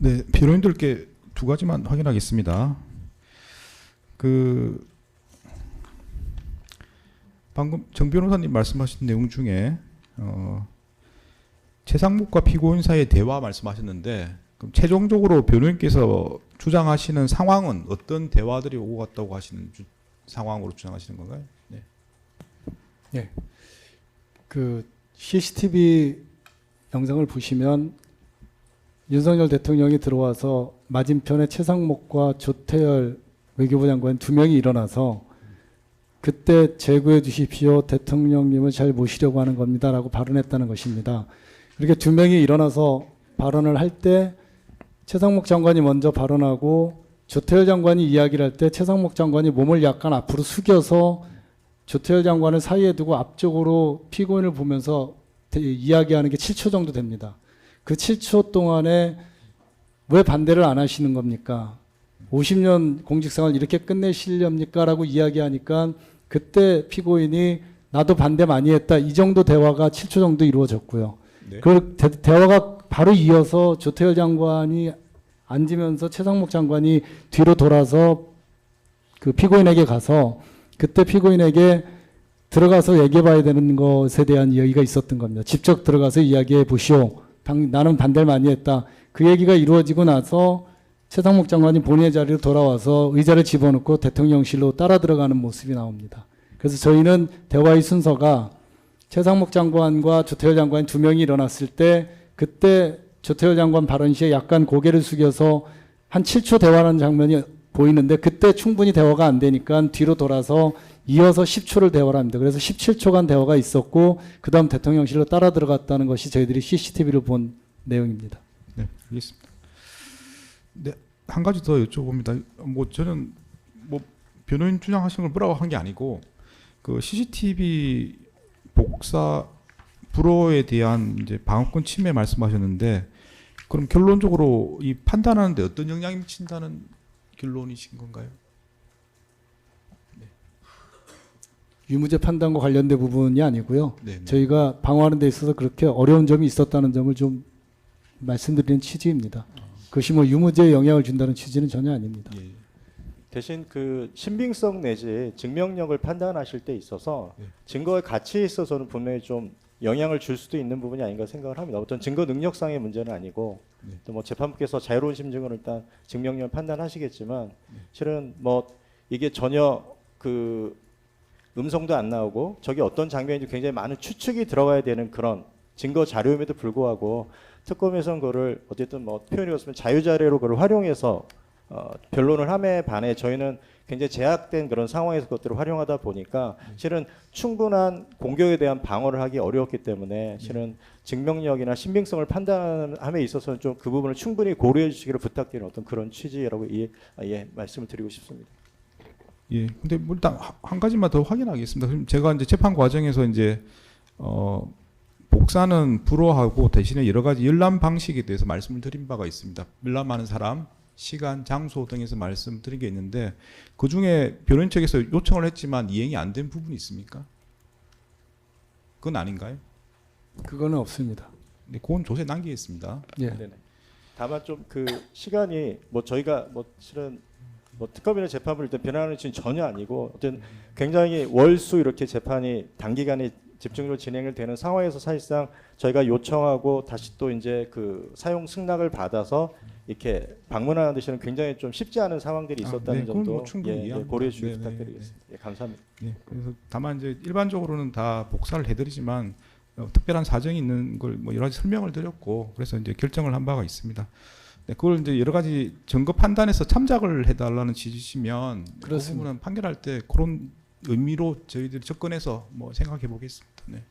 네, 변호인들께 두 가지만 확인하겠습니다. 방금 정 변호사님 말씀하신 내용 중에 최상목과 피고인 사이의 대화 말씀하셨는데, 그럼 최종적으로 변호인께서 주장하시는 상황은 어떤 대화들이 오고 갔다고 하시는 상황으로 주장하시는 건가요? 네. 예. 그 CCTV 영상을 보시면 윤석열 대통령이 들어와서 맞은편에 최상목과 조태열 외교부 장관 두 명이 일어나서 그때 제구해 주십시오. 대통령님을 잘 모시려고 하는 겁니다라고 발언했다는 것입니다. 그렇게 두 명이 일어나서 발언을 할 때 최상목 장관이 먼저 발언하고 조태열 장관이 이야기를 할 때 최상목 장관이 몸을 약간 앞으로 숙여서 조태열 장관을 사이에 두고 앞쪽으로 피고인을 보면서 이야기하는 게 7초 정도 됩니다. 그 7초 동안에 왜 반대를 안 하시는 겁니까? 50년 공직생활 이렇게 끝내시렵니까? 라고 이야기하니까 그때 피고인이 나도 반대 많이 했다. 이 정도 대화가 7초 정도 이루어졌고요. 네. 그 대화가 바로 이어서 조태열 장관이 앉으면서 최상목 장관이 뒤로 돌아서 그 피고인에게 가서 그때 피고인에게 들어가서 얘기해 봐야 되는 것에 대한 이야기가 있었던 겁니다. 직접 들어가서 이야기해 보시오. 나는 반대를 많이 했다. 그 얘기가 이루어지고 나서 최상목 장관이 본인의 자리로 돌아와서 의자를 집어넣고 대통령실로 따라 들어가는 모습이 나옵니다. 그래서 저희는 대화의 순서가 최상목 장관과 조태열 장관 두 명이 일어났을 때 그때 조태열 장관 발언 시에 약간 고개를 숙여서 한 7초 대화하는 장면이 보이는데 그때 충분히 대화가 안 되니까 뒤로 돌아서 이어서 10초를 대화를 합니다. 그래서 17초간 대화가 있었고 그 다음 대통령실로 따라 들어갔다는 것이 저희들이 CCTV를 본 내용입니다. 네, 알겠습니다. 네, 한 가지 더 여쭤봅니다. 저는 변호인 주장하신 걸 뭐라고 한 게 아니고 그 CCTV 복사 불허에 대한 이제 방어권 침해 말씀하셨는데, 그럼 결론적으로 이 판단하는데 어떤 영향이 미친다는 결론이신 건가요? 유무죄 판단과 관련된 부분이 아니고요. 네네. 저희가 방어하는 데 있어서 그렇게 어려운 점이 있었다는 점을 좀 말씀드리는 취지입니다. 그것이 유무죄에 영향을 준다는 취지는 전혀 아닙니다. 예. 대신 그 신빙성 내지 증명력을 판단하실 때 있어서 네. 증거의 가치에 있어서는 분명히 좀 영향을 줄 수도 있는 부분이 아닌가 생각을 합니다. 어떤 증거 능력상의 문제는 아니고 네. 또 재판부께서 자유로운 심증을 일단 증명력을 판단하시겠지만 네. 실은 이게 전혀 그 음성도 안 나오고 저게 어떤 장면인지 굉장히 많은 추측이 들어가야 되는 그런 증거 자료임에도 불구하고 특검에서는 그거를 어쨌든 표현이었으면 자유자료로 그걸 활용해서 변론을 함에 반해 저희는 굉장히 제약된 그런 상황에서 그것들을 활용하다 보니까 실은 충분한 공격에 대한 방어를 하기 어려웠기 때문에 실은 증명력이나 신빙성을 판단함에 있어서는 좀 그 부분을 충분히 고려해 주시기를 부탁드리는 어떤 그런 취지라고 말씀을 드리고 싶습니다. 예. 근데 일단 한 가지만 더 확인하겠습니다. 그럼 제가 이제 재판 과정에서 이제 복사는 불허하고 대신에 여러 가지 열람 방식에 대해서 말씀을 드린 바가 있습니다. 열람하는 사람, 시간, 장소 등에서 말씀드린 게 있는데 그 중에 변호인 측에서 요청을 했지만 이행이 안 된 부분이 있습니까? 그건 아닌가요? 그거는 없습니다. 네, 그건 조세 남기겠습니다. 예. 네네. 다만 좀 그 시간이 저희가 실은 특검이나 재판을 일단 변하는 것은 전혀 아니고 어쨌든 굉장히 월수 이렇게 재판이 단기간에 집중적으로 진행을 되는 상황에서 사실상 저희가 요청하고 다시 또 이제 그 사용 승낙을 받아서 이렇게 방문하는 데서는 굉장히 좀 쉽지 않은 상황들이 있었다는 네, 그건 점도 충분히 이해합니다. 고려해 주시기 네, 네, 부탁드리겠습니다. 예, 감사합니다. 네, 그래서 다만 이제 일반적으로는 다 복사를 해드리지만 특별한 사정이 있는 걸 여러 가지 설명을 드렸고 그래서 이제 결정을 한 바가 있습니다. 네, 그걸 이제 여러 가지 증거 판단에서 참작을 해달라는 취지시면 그 그렇습니다. 부분은 판결할 때 그런 의미로 저희들이 접근해서 생각해 보겠습니다. 네.